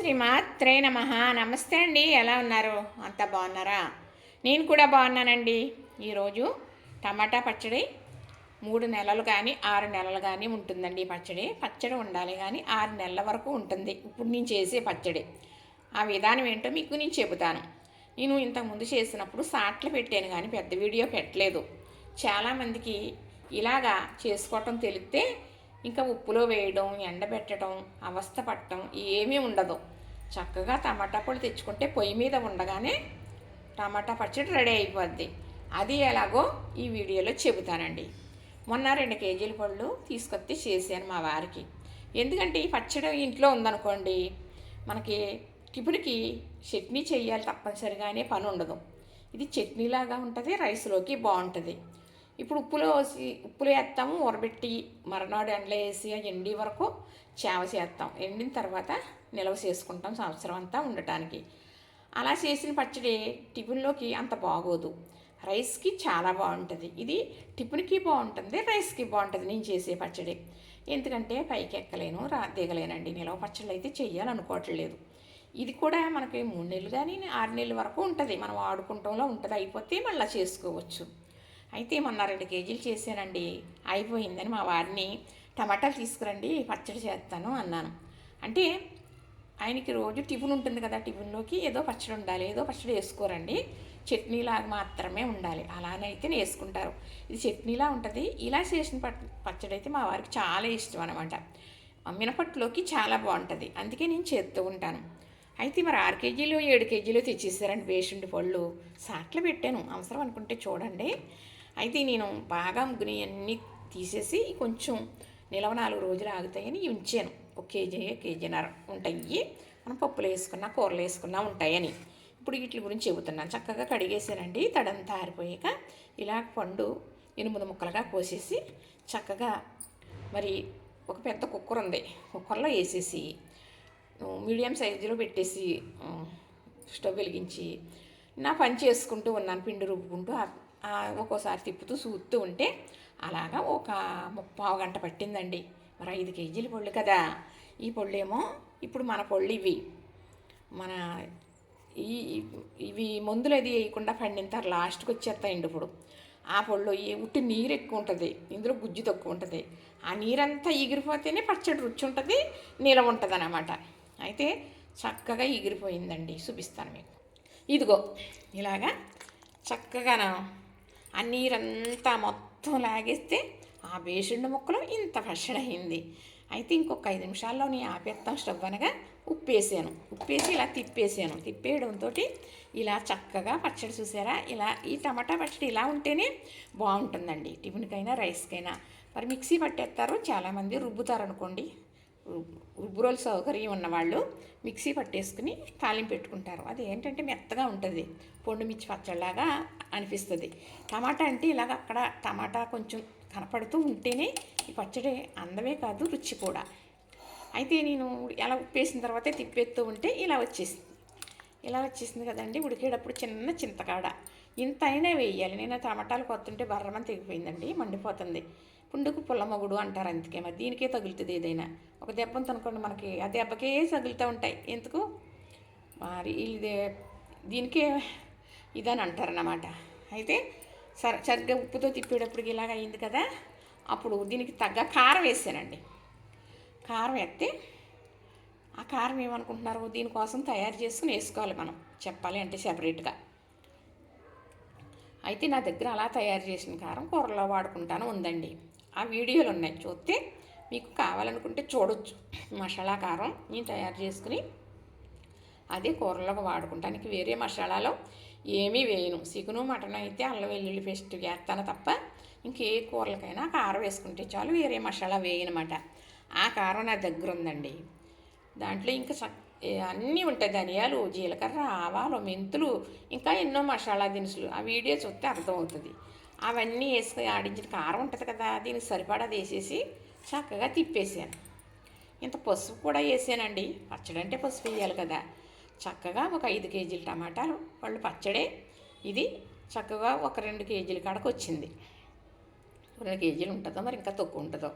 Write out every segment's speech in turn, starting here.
శ్రీమాత్రే నమః. నమస్తే అండి, ఎలా ఉన్నారు? అంతా బాగున్నారా? నేను కూడా బాగున్నానండి. ఈరోజు టమాటా పచ్చడి 3 నెలలు కానీ 6 నెలలు కానీ ఉంటుందండి. పచ్చడి ఉండాలి కానీ 6 నెలల వరకు ఉంటుంది. ఇప్పుడు నేను చేసే పచ్చడి ఆ విధానం ఏంటో మీకు నేను చెబుతాను. నేను ఇంతకుముందు చేసినప్పుడు షార్ట్లు పెట్టాను కానీ పెద్ద వీడియో పెట్టలేదు. చాలామందికి ఇలాగా చేసుకోవటం తెలిస్తే ఇంకా ఉప్పులో వేయడం, ఎండబెట్టడం, అవస్థ పట్టడం ఏమీ ఉండదు. చక్కగా టమాటా పొడి తెచ్చుకుంటే పొయ్యి మీద ఉండగానే టమాటా పచ్చడి రెడీ అయిపోద్ది. అది ఎలాగో ఈ వీడియోలో చెబుతానండి. మొన్న 2 కేజీల పళ్ళు తీసుకొచ్చి చేశాను మా వారికి. ఎందుకంటే ఈ పచ్చడి ఇంట్లో ఉందనుకోండి, మనకి టిఫిన్కి చట్నీ చేయాలి తప్పనిసరిగానే పని ఉండదు. ఇది చట్నీలాగా ఉంటుంది, రైస్లోకి బాగుంటుంది. ఇప్పుడు ఉప్పులో వేస్తాము, ఊరబెట్టి మరనాడు ఎండలో వేసి ఎండి వరకు చేవ చేస్తాం. ఎండిన తర్వాత నిల్వ చేసుకుంటాం సంవత్సరం అంతా ఉండటానికి. అలా చేసిన పచ్చడి టిఫిన్లోకి అంత బాగోదు, రైస్కి చాలా బాగుంటుంది. ఇది టిఫిన్కి బాగుంటుంది, రైస్కి బాగుంటుంది నేను చేసే పచ్చడి. ఎందుకంటే పైకి ఎక్కలేను, దిగలేనండి. నిల్వ పచ్చళ్ళు అయితే చెయ్యాలనుకోవట్లేదు. ఇది కూడా మనకి 3 నెలలు కానీ 6 నెలల వరకు ఉంటుంది, మనం వాడుకుంటంలో ఉంటుంది. అయిపోతే మళ్ళీ చేసుకోవచ్చు. అయితే మొన్న 2 కేజీలు చేశానండి. అయిపోయిందని మా వారిని టమాటాలు తీసుకురండి పచ్చడి చేస్తాను అన్నాను. అంటే ఆయనకి రోజు టిఫిన్ ఉంటుంది కదా, టిఫిన్లోకి ఏదో పచ్చడి ఉండాలి, ఏదో పచ్చడి వేసుకోరండి, చట్నీలాగా మాత్రమే ఉండాలి. అలానే అయితే వేసుకుంటారు. ఇది చట్నీలా ఉంటుంది. ఇలా చేసిన పచ్చడి అయితే మా వారికి చాలా ఇష్టం అనమాట. మినపట్టులోకి చాలా బాగుంటుంది, అందుకే నేను చేస్తూ ఉంటాను. అయితే మరి 6 కేజీలు 7 కేజీలు తెచ్చేసారండి వేసిండి పళ్ళు. సాట్లు పెట్టాను, అవసరం అనుకుంటే చూడండి. అయితే నేను బాగా ముగ్గుని అన్నీ తీసేసి కొంచెం నిలవ 4 రోజులు ఆగుతాయని ఉంచాను. 1 కేజీ కేజీన్నర ఉంటాయి, మనం పప్పులు వేసుకున్నా కూరలు వేసుకున్నా ఉంటాయని. ఇప్పుడు వీటి గురించి చెబుతున్నాను. చక్కగా కడిగేసానండి. తడంతా ఆరిపోయాక ఇలా పండు 8 ముక్కలుగా కోసేసి చక్కగా మరి ఒక పెద్ద కుక్కర్ ఉంది, కుక్కర్లో వేసేసి మీడియం సైజులో పెట్టేసి స్టవ్ వెలిగించి నా పని చేసుకుంటూ ఉన్నాను. పిండి రుబ్బుకుంటూ ఒక్కోసారి తిప్పుతూ చూస్తూ ఉంటే అలాగా ఒక 30 గంట పట్టిందండి. మరి 5 కేజీల పళ్ళు కదా. ఈ పళ్ళేమో ఇప్పుడు మన పళ్ళు ఇవి మన ఇవి మందులు అది వేయకుండా పండిన లాస్ట్కి వచ్చేస్తాయండి. ఇప్పుడు ఆ పళ్ళు ఉట్టి నీరు ఎక్కువ ఉంటుంది, ఇందులో గుజ్జు తక్కువ ఉంటుంది. ఆ నీరంతా ఎగిరిపోతేనే పచ్చడి రుచి ఉంటుంది, నిలవ ఉంటుంది అన్నమాట. అయితే చక్కగా ఎగిరిపోయిందండి. చూపిస్తాను మీకు. ఇదిగో ఇలాగా చక్కగా ఆ నీరంతా మొత్తం లాగేస్తే ఆ బేసిండు ముక్కలు ఇంత పచ్చడి అయింది. అయితే ఇంకొక 5 నిమిషాల్లోనే ఆపేస్తాం స్టవ్ అనగా ఉప్పేసాను. ఉప్పేసి ఇలా తిప్పేసాను. తిప్పేయడంతో ఇలా చక్కగా పచ్చడి చూసారా. ఇలా ఈ టమాటా పచ్చడి ఇలా ఉంటేనే బాగుంటుందండి, టిఫిన్కైనా రైస్కైనా. మరి మిక్సీ పట్టేస్తారు చాలామంది, రుబ్బుతారు అనుకోండి. రుబ్బురోలు సౌకర్యం ఉన్నవాళ్ళు మిక్సీ పట్టేసుకుని తాలింపు పెట్టుకుంటారు. అది ఏంటంటే మెత్తగా ఉంటుంది, పొండు మిర్చి పచ్చడిలాగా అనిపిస్తుంది. టమాటా అంటే ఇలాగ అక్కడ టమాటా కొంచెం కనపడుతూ ఉంటేనే ఈ పచ్చడి అందమే కాదు, రుచి కూడా. అయితే నేను ఎలా ఉప్పేసిన తర్వాతే తిప్పేస్తూ ఉంటే ఇలా వచ్చేసింది కదండి. ఉడికేటప్పుడు చిన్న చింతకాడ ఇంత అయినా వేయాలి. నేను టమాటాలు కొత్తుంటే బర్రమని తెగిపోయిందండి, మండిపోతుంది. పుండుకు పుల్లమొగుడు అంటారు, అందుకే మరి దీనికే తగులుతుంది. ఏదైనా ఒక దెబ్బను అనుకోండి, మనకి ఆ దెబ్బకే తగులుతూ ఉంటాయి. ఎందుకు మరి దీనికే ఇదని అంటారన్నమాట. అయితే సరిగ్గా ఉప్పుతో తిప్పేటప్పటికి ఇలాగ అయింది కదా. అప్పుడు దీనికి తగ్గ కారం వేసానండి. కారం వేస్తే ఆ కారం ఏమనుకుంటున్నారు, దీనికోసం తయారు చేసుకుని వేసుకోవాలి మనం, చెప్పాలి అంటే సెపరేట్గా. అయితే నా దగ్గర అలా తయారు చేసిన కారం కూరలో వాడుకుంటాను ఉందండి. ఆ వీడియోలు ఉన్నాయి, చూస్తే మీకు కావాలనుకుంటే చూడొచ్చు. మసాలా కారం నేను తయారు చేసుకుని అదే కూరలో వాడుకుంటానికి వేరే మసాలాలో ఏమీ వేయను. చికెను మటన్ అయితే అల్లం వెల్లుల్లి పేస్ట్ వేస్తాను తప్ప ఇంకే కూరలకైనా కారం వేసుకుంటే చాలు, వేరే మసాలా వేయనమాట. ఆ కారం నా దగ్గర ఉందండి. దాంట్లో ఇంకా అన్నీ ఉంటాయి, ధనియాలు, జీలకర్ర, ఆవాలు, మెంతులు, ఇంకా ఎన్నో మసాలా దినుసులు. ఆ వీడియో చూస్తే అర్థమవుతుంది. అవన్నీ వేసుకొని ఆడించిన కారం ఉంటుంది కదా, దీనికి సరిపడా వేసేసి చక్కగా తిప్పేసాను. ఇంత పసుపు కూడా వేసానండి, పచ్చడి అంటే పసుపు వేయాలి కదా. చక్కగా ఒక 5 కేజీల టమాటాలు వాళ్ళు పచ్చడే. ఇది చక్కగా ఒక 2 కేజీల కాడకు వచ్చింది. 2 కేజీలు ఉంటుందో మరి ఇంకా తక్కువ ఉంటుందో.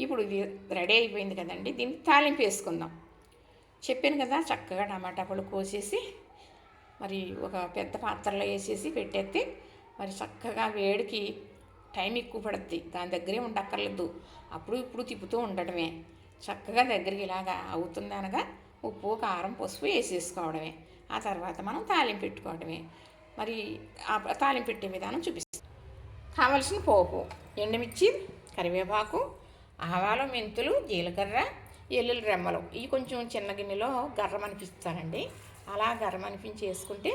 ఇప్పుడు ఇది రెడీ అయిపోయింది కదండి. దీనికి తాలింపు వేసుకుందాం. చెప్పాను కదా, చక్కగా టమాటా పళ్ళు కోసేసి మరి ఒక పెద్ద పాత్రలో వేసేసి పెట్టేస్తే మరి చక్కగా వేడికి టైం ఎక్కువ పడుద్ది, దాని దగ్గరే ఉండక్కర్లేదు. అప్పుడు ఇప్పుడు తిప్పుతూ ఉండటమే. చక్కగా దగ్గరికి ఇలాగా అవుతుంది అనగా ఉప్పు కారం పసుపు వేసేసుకోవడమే. ఆ తర్వాత మనం తాలింపు పెట్టుకోవడమే. మరి ఆ తాలింపు పెట్టే విధానం చూపిస్తాం. కావలసిన పోపు: ఎండుమిర్చి, కరివేపాకు, ఆవాలు, మెంతులు, జీలకర్ర, ఎల్లుల్లి రెమ్మలు. ఇవి కొంచెం చిన్న గిన్నెలో గర్రం అనిపిస్తానండి. అలా గర్రం అనిపించి వేసుకుంటే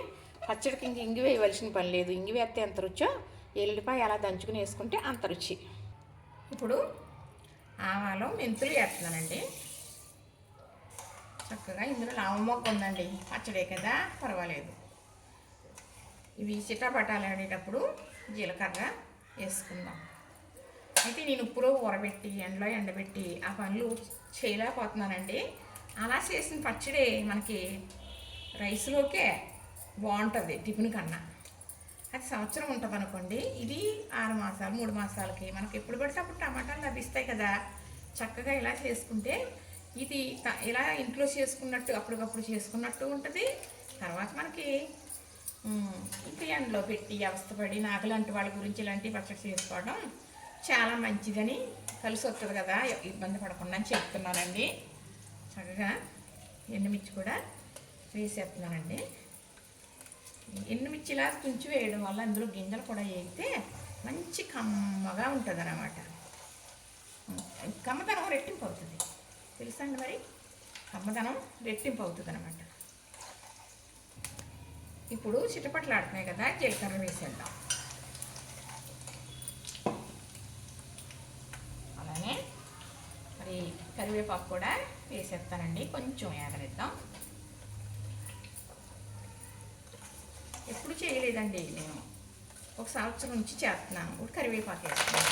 పచ్చడికి ఇంగి వేయవలసిన పని లేదు. ఇంగి వేస్తే ఎంత రుచో ఎల్లుల్లిపాయ అలా దంచుకుని వేసుకుంటే అంత రుచి. ఇప్పుడు ఆవాలు మెంతులు వేస్తున్నానండి. చక్కగా ఇందులో లవంగ మొక్క ఉందండి, పచ్చడే కదా పర్వాలేదు. ఇవి చిటపటాలాడేటప్పుడు జీలకర్ర వేసుకుందాం. అయితే నేను ఉప్పులో ఊరబెట్టి ఎండలో ఎండబెట్టి ఆ పనులు చేయలేకపోతున్నానండి. అలా చేసిన పచ్చడి మనకి రైస్లోకే బాగుంటుంది టిఫిన్ కన్నా. అది సంవత్సరం ఉంటుంది అనుకోండి. ఇది 6 మాసాలు 3 మాసాలకి మనకి ఎప్పుడు పడితే అప్పుడు టమాటాలు లభిస్తాయి కదా. చక్కగా ఇలా చేసుకుంటే ఇది ఇలా ఇంట్లో చేసుకున్నట్టు అప్పటికప్పుడు చేసుకున్నట్టు ఉంటుంది. తర్వాత మనకి ఇంటి ఎండలో పెట్టి అవస్థపడి నాకు లాంటి వాళ్ళ గురించి ఇలాంటి పచ్చడి చేసుకోవడం చాలా మంచిదని, కలిసి వస్తుంది కదా, ఇబ్బంది పడకుండా అని చెప్తున్నానండి. చక్కగా ఎండుమిర్చి కూడా వేసేస్తున్నానండి. ఎండుమిర్చి ఇలా తుంచి వేయడం వల్ల అందులో గింజలు కూడా వేస్తే మంచి కమ్మగా ఉంటుంది అన్నమాట. కమ్మదనం రెట్టింపు అవుతుంది, తెలుసా అండి. మరి కమ్మదనం రెట్టింపు అవుతుంది అన్నమాట. ఇప్పుడు చిటపట్లు ఆడుతున్నాయి కదా, జీలకర్ర వేసేద్దాం. అలానే మరి కరివేపాకు కూడా వేసేస్తానండి. కొంచెం ఏగనిద్దాం. ఎప్పుడు చేయలేదండి నేను, ఒక సంవత్సరం నుంచి చేస్తున్నాను. ఇప్పుడు కరివేపాకు వేస్తున్నాను.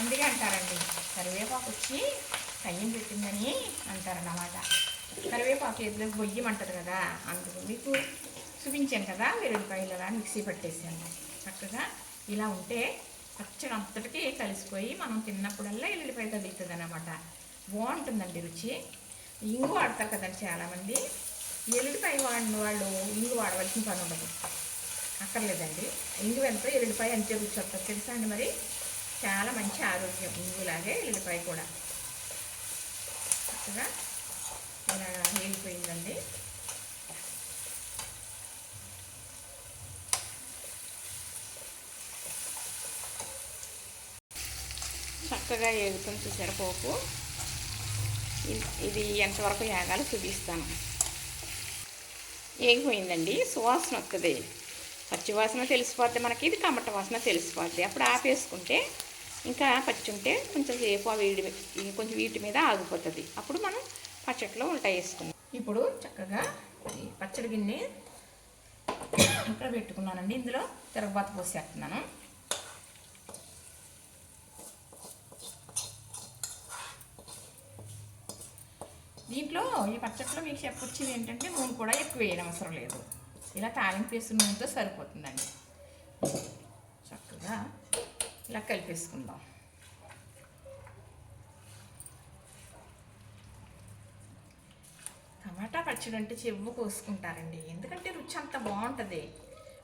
అందుకే అంటారండి, కరివేపాకు వచ్చి కయ్యం పెట్టిందని అంటారన్నమాట. కరివేపాకు ఎదురు బొయ్యమంటారు కదా, అందుకు మీకు చూపించాను కదా. వెల్లుల్లిపాయలు అలా మిక్సీ పట్టేసాను. చక్కగా ఇలా ఉంటే పచ్చడి అంతటికీ కలిసిపోయి మనం తిన్నప్పుడల్లా ఎల్లుల్లిపాయ తగులుతుంది అన్నమాట. బాగుంటుందండి రుచి. ఇంగు వాడతారు కదండి చాలామంది. ఎల్లుల్లిపాయ వాడిన వాళ్ళు ఇంగు వాడవలసిన పని ఉండదు, అక్కర్లేదండి. ఇంగు వెళ్తే ఎల్లుల్లిపాయ అంతే రుచి వస్తుంది, తెలుసా అండి. మరి చాలా మంచి ఆరోగ్యం ఇంగులాగే ఎల్లుల్లిపాయ కూడా. చక్కగా ఇలా వేగిపోయిందండి. చక్కగా వేగుతుంది చూసారు పోపు. ఇది ఎంతవరకు వేగాలో చూపిస్తాను. వేగిపోయిందండి, సువాసన వస్తుంది. పచ్చివాసన తెలిసిపోద్ది మనకి, ఇది కమ్మట వాసన తెలిసిపోద్ది. అప్పుడు ఆపేసుకుంటే ఇంకా పచ్చి ఉంటే కొంచెం సేపు ఆ వేడి కొంచెం వీటి మీద ఆగిపోతుంది. అప్పుడు మనం పచ్చట్లో ఉల్టా వేసుకుందాం. ఇప్పుడు చక్కగా ఈ పచ్చడి గిన్నె ఇక్కడ పెట్టుకున్నానండి. ఇందులో తిరగబాత పోసేస్తున్నాను. దీంట్లో ఈ పచ్చట్లో మీకు చెప్పొచ్చేది ఏంటంటే నూనె కూడా ఎక్కువ వేయడం అవసరం లేదు. ఇలా తాలింపు వేసిన నూనెతో సరిపోతుందండి. చక్కగా ఇలా కలిపేసుకుందాం. టమాటా పచ్చడి అంటే చెవ్వు కోసుకుంటారండి, ఎందుకంటే రుచి అంత బాగుంటుంది.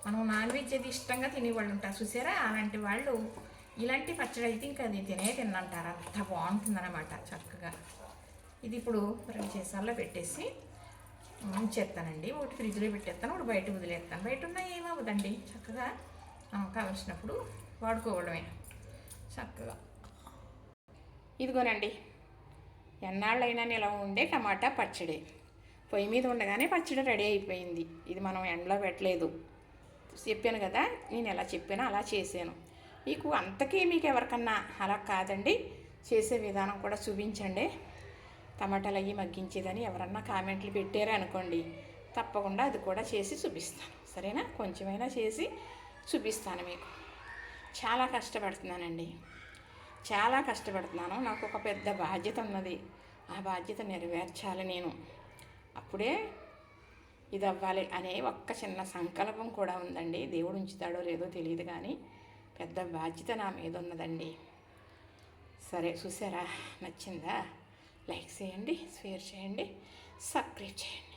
మనం నాన్ వెజ్ అది ఇష్టంగా తినేవాళ్ళు ఉంటారు చూసారా, అలాంటి వాళ్ళు ఇలాంటి పచ్చడి అయితే ఇంకా అది తినంటారు, అంత బాగుంటుందన్నమాట. చక్కగా ఇది ఇప్పుడు 2 సీసాల్లో పెట్టేసి ఉంచేస్తానండి. ఒకటి ఫ్రిడ్జ్లో పెట్టేస్తాను, ఒకటి బయట వదిలేస్తాను. బయట ఉన్నా ఏమవుతుందండి, చక్కగా కావలసినప్పుడు వాడుకోవడమే. చక్కగా ఇదిగోనండి, ఎన్నాళ్ళైనా నిలవ ఉండే టమాటా పచ్చడి. పొయ్యి మీద ఉండగానే పచ్చడి రెడీ అయిపోయింది. ఇది మనం ఎండలో పెట్టలేదు, చెప్పాను కదా. నేను ఎలా చెప్పానో అలా చేశాను. మీకు ఎవరికన్నా అలా కాదండి, చేసే విధానం కూడా చూపించండి. టమాటాలు అవి మగ్గించేదని ఎవరన్నా కామెంట్లు పెట్టారే అనుకోండి, తప్పకుండా అది కూడా చేసి చూపిస్తాను, సరేనా. కొంచెమైనా చేసి చూపిస్తాను మీకు. చాలా కష్టపడుతున్నానండి, చాలా కష్టపడుతున్నాను. నాకు ఒక పెద్ద బాధ్యత ఉన్నది, ఆ బాధ్యత నెరవేర్చాలి నేను. అప్పుడే ఇది అవ్వాలి అనే ఒక్క చిన్న సంకల్పం కూడా ఉందండి. దేవుడు ఉంచుతాడో లేదో తెలియదు కానీ పెద్ద బాధ్యత నా మీద ఉన్నదండి. సరే చూసారా, నచ్చిందా? లైక్ చేయండి, షేర్ చేయండి, సబ్స్క్రైబ్ చేయండి.